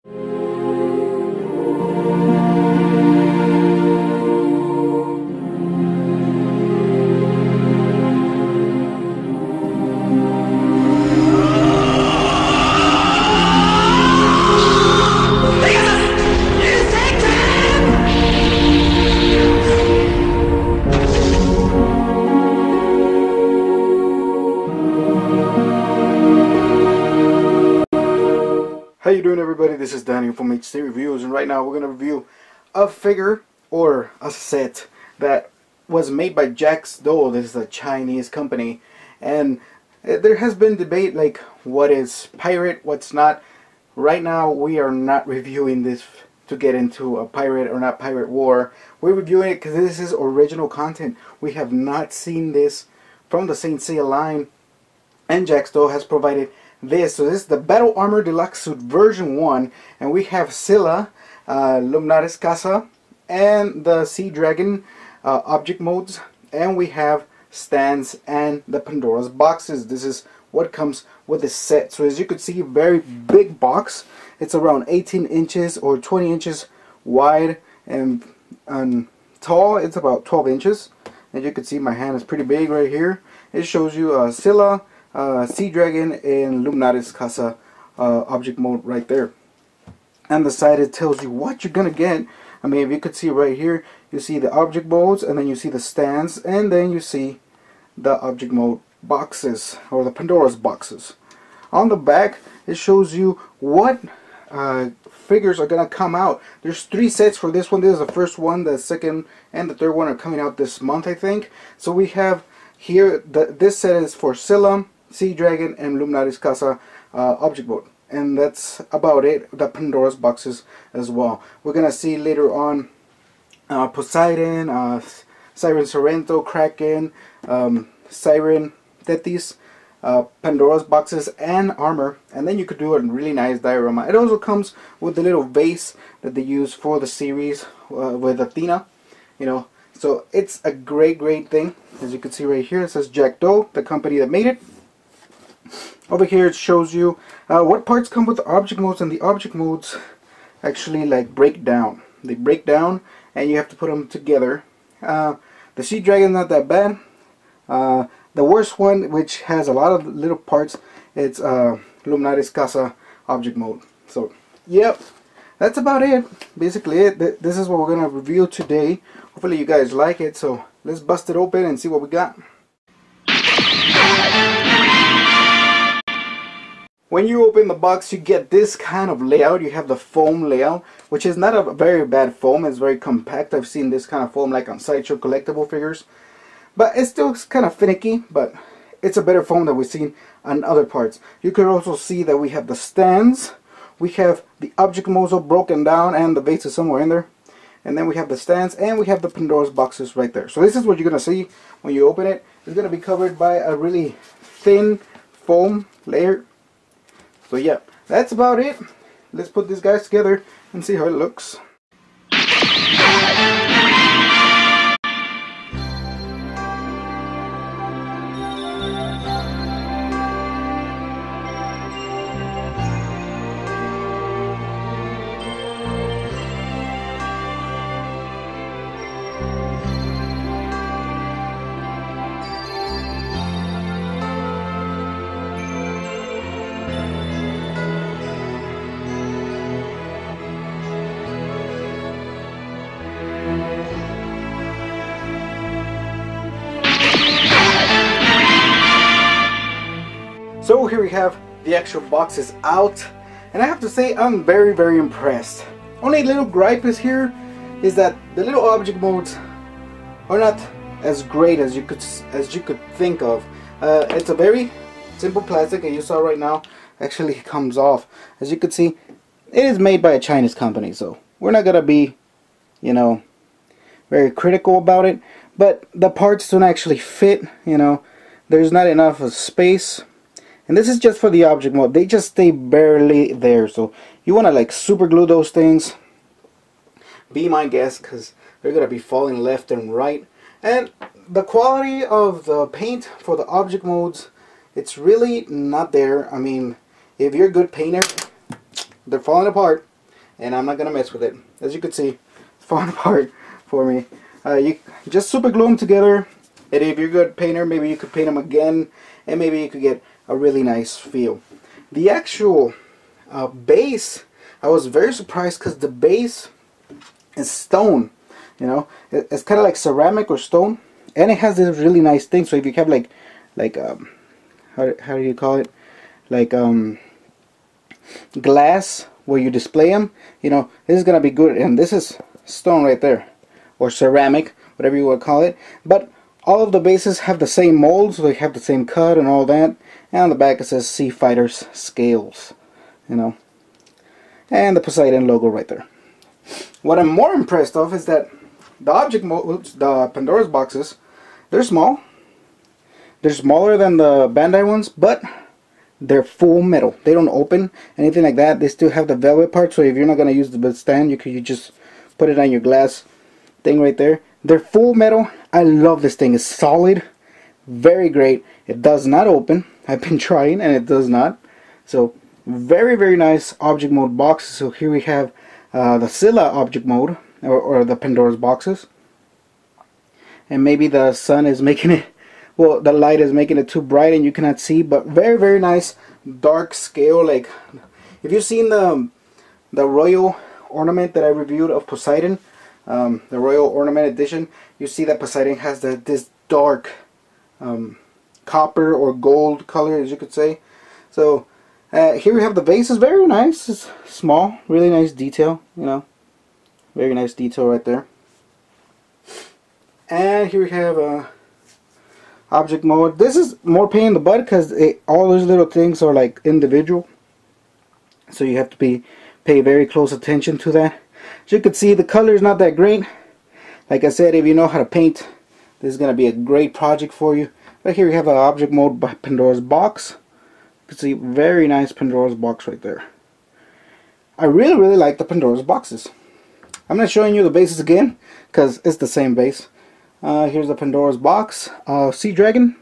How you doing, everybody? This is Daniel from HD Reviews, and right now we're going to review a figure or a set that was made by JacksDo. This is a Chinese company, and there has been debate like what is pirate, what's not. Right now we are not reviewing this to get into a pirate or not pirate war. We're reviewing it because this is original content. We have not seen this from the Saint Seiya line, and JacksDo has provided this. So this is the Battle Armor Deluxe Suit version 1, and we have Scylla, Luminaris Casa, and the Sea Dragon object modes, and we have stands and the Pandora's boxes. This is what comes with this set. So as you could see, very big box. It's around 18 inches or 20 inches wide, and tall it's about 12 inches. As you can see, my hand is pretty big right here. It shows you Scylla, Sea Dragon, and Luminaris Casa object mode right there. And the side, it tells you what you're gonna get. I mean, if you could see right here, you see the object modes, and then you see the stands, and then you see the object mode boxes, or the Pandora's boxes. On the back, it shows you what figures are gonna come out. There's 3 sets for this one. This is the first one, the second and the third one are coming out this month, I think. So we have here, this set is for Scylla, Sea Dragon, and Luminaris Casa object mode, and that's about it. The Pandora's boxes as well. We're gonna see later on Poseidon, Siren Sorrento, Kraken, Siren Tethys, Pandora's boxes, and armor. And then you could do a really nice diorama. It also comes with the little vase that they use for the series with Athena, you know. So it's a great thing. As you can see right here, it says JacksDo, the company that made it. Over here it shows you what parts come with the object modes, and the object modes actually like break down. They break down and you have to put them together. The Sea Dragon, not that bad. The worst one, which has a lot of little parts, it's Luminaris Casa object mode. So yep, that's about it. Basically it. This is what we're gonna review today. Hopefully you guys like it, so let's bust it open and see what we got. When you open the box, you get this kind of layout. You have the foam layout, which is not a very bad foam. It's very compact. I've seen this kind of foam like on Sideshow collectible figures, but it's still kind of finicky, but it's a better foam than we've seen on other parts. You can also see that we have the stands, we have the object modes all broken down, and the vase is somewhere in there, and then we have the stands, and we have the Pandora's boxes right there. So this is what you're gonna see when you open it. It's gonna be covered by a really thin foam layer. So yeah, that's about it. Let's put these guys together and see how it looks. So here we have the actual boxes out, and I have to say I'm very impressed. Only little gripe is here is that the little object modes are not as great as you could think of. It's a very simple plastic, and you saw right now actually comes off. As you can see, it is made by a Chinese company, so we're not gonna be, you know, very critical about it. But the parts don't actually fit, you know. There's not enough of space. And this is just for the object mode. They just stay barely there. So you want to like super glue those things. Be my guest, because they're going to be falling left and right. And the quality of the paint for the object modes, it's really not there. I mean, if you're a good painter, they're falling apart. and I'm not gonna mess with it. As you can see, it's falling apart for me. You just super glue them together, and if you're a good painter, maybe you could paint them again, and maybe you could get a really nice feel. The actual base, I was very surprised because the base is stone. You know, it's kind of like ceramic or stone, and it has this really nice thing. So if you have like how do you call it, like glass where you display them, you know, this is gonna be good. And this is stone right there, or ceramic, whatever you would call it. But all of the bases have the same mold, so they have the same cut and all that. And on the back it says Sea Fighters Scales, you know, and the Poseidon logo right there. What I'm more impressed of is that the object molds, the Pandora's boxes, they're small. They're smaller than the Bandai ones, but they're full metal. They don't open anything like that. They still have the velvet part, so if you're not gonna use the stand, you just put it on your glass thing right there. They're full metal. I love this thing. It's solid, very great. It does not open. I've been trying and it does not. So very, very nice object mode boxes. So here we have the Scylla object mode, or the Pandora's boxes. And maybe the sun is making it, well, the light is making it too bright and you cannot see, but very, very nice dark scale. Like if you've seen the royal ornament that I reviewed of Poseidon, the royal ornament edition, you see that Poseidon has this dark copper or gold color, as you could say. So here we have the base. Is very nice. It's small, really nice detail, you know, very nice detail right there. And here we have object mode. This is more pain in the butt because all those little things are like individual, so you have to pay very close attention to that. As you can see, the color is not that great. Like I said, if you know how to paint, this is going to be a great project for you. But here we have an object mode by Pandora's box. You can see very nice Pandora's box right there. I really, really like the Pandora's boxes. I'm not showing you the bases again because it's the same base. Here's the Pandora's box. Sea Dragon.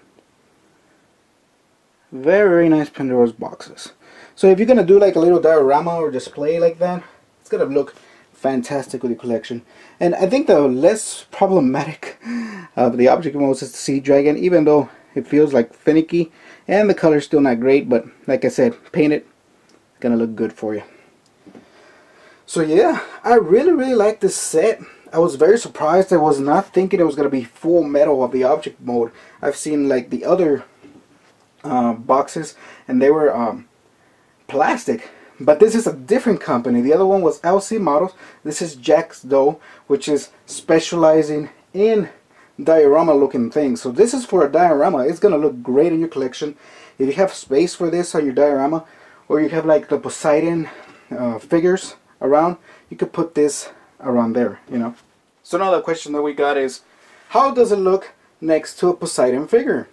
Very, very nice Pandora's boxes. So if you're going to do like a little diorama or display like that, it's going to look fantastic with your collection. And I think the less problematic of the object modes is the Sea Dragon, even though it feels like finicky and the color's still not great, but like I said, paint it, it's gonna look good for you. So yeah, I really, really like this set. I was very surprised. I was not thinking it was gonna be full metal of the object mode. I've seen like the other boxes and they were plastic. But this is a different company. The other one was LC Models. This is JacksDo, which is specializing in diorama looking things. So this is for a diorama. It's going to look great in your collection. If you have space for this on your diorama, or you have like the Poseidon figures around, you could put this around there, you know. So now the question that we got is, how does it look next to a Poseidon figure?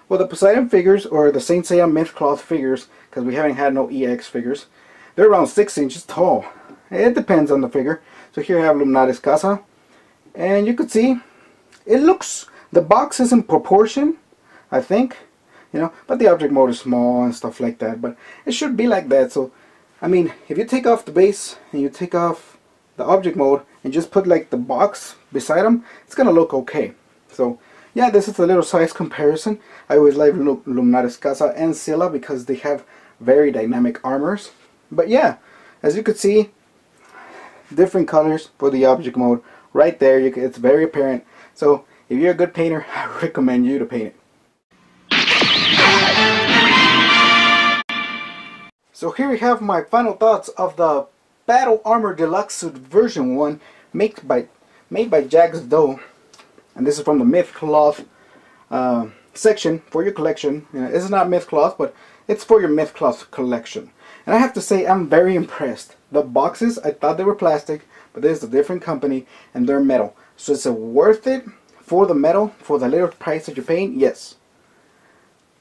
Well, the Poseidon figures, or the Saint Seiya Myth Cloth figures, because we haven't had no EX figures, they're around 6 inches tall. It depends on the figure. So here I have Luminaris Casa, and you could see it looks, the box is in proportion, I think, you know, but the object mode is small and stuff like that, but it should be like that. So I mean, if you take off the base and you take off the object mode and just put like the box beside them, it's gonna look okay. So yeah, this is a little size comparison. I always like Luminaris Casa and Scylla because they have very dynamic armors. But yeah, as you could see, different colors for the object mode right there. It's very apparent. So if you're a good painter, I recommend you to paint it. So here we have my final thoughts of the Battle Armor Deluxe Suit version 1 made by JacksDo. And this is from the Myth Cloth section for your collection. You know, it's not Myth Cloth, but it's for your Myth Cloth collection. And I have to say, I'm very impressed. The boxes, I thought they were plastic, but this is a different company and they're metal. So is it worth it for the metal, for the little price that you're paying? Yes.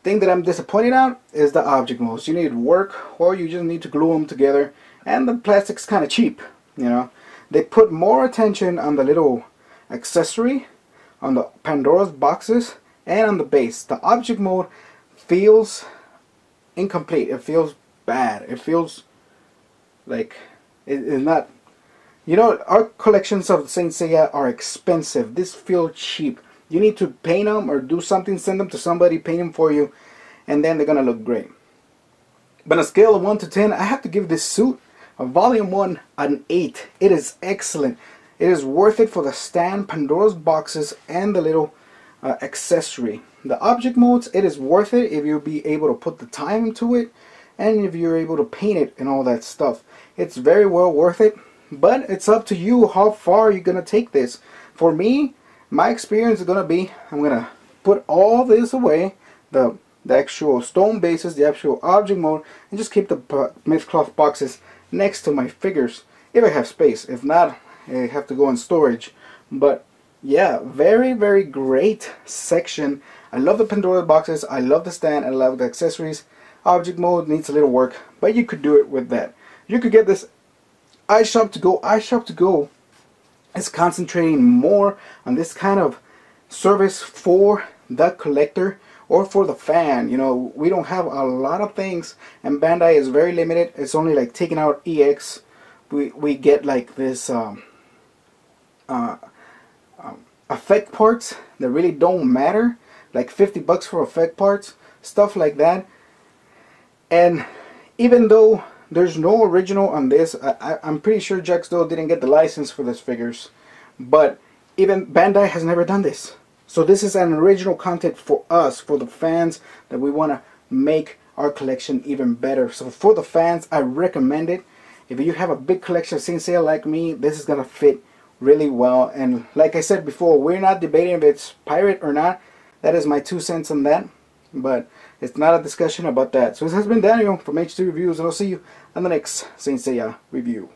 Thing that I'm disappointed on is the object modes. You need to work, or you just need to glue them together, and the plastic's kind of cheap. You know, they put more attention on the little accessory, on the Pandora's boxes, and on the base. The object mode feels incomplete. It feels bad. It feels like It is not. You know, our collections of Saint Seiya are expensive. This feel cheap. You need to paint them or do something, send them to somebody, paint them for you, and then they're gonna look great. But on a scale of 1 to 10, I have to give this suit a Volume 1 an 8. It is excellent. It is worth it for the stand, Pandora's boxes, and the little accessory. The object modes, it is worth it if you'll be able to put the time to it, and if you're able to paint it and all that stuff. It's very well worth it, but it's up to you how far you're gonna take this. For me, my experience is gonna be, I'm gonna put all this away, the actual stone bases, the actual object mode, and just keep the myth cloth boxes next to my figures if I have space. If not, I have to go in storage. But yeah, very, very great section. I love the Pandora boxes, I love the stand, I love the accessories. Object mode needs a little work, but you could do it with that. You could get this iShop to Go. iShop to Go is concentrating more on this kind of service for the collector or for the fan. You know, we don't have a lot of things, and Bandai is very limited. It's only like taking out EX. We get like this effect parts that really don't matter, like 50 bucks for effect parts, stuff like that. And even though there's no original on this, I'm pretty sure JacksDo didn't get the license for these figures, but even Bandai has never done this. So this is an original content for us, for the fans, that we want to make our collection even better. So for the fans, I recommend it. If you have a big collection of Saint Seiya like me, this is gonna fit really well. And like I said before, we're not debating if it's pirate or not. That is my 2 cents on that, but it's not a discussion about that. So this has been Daniel from H2 Reviews, and I'll see you on the next Saint Seiya review.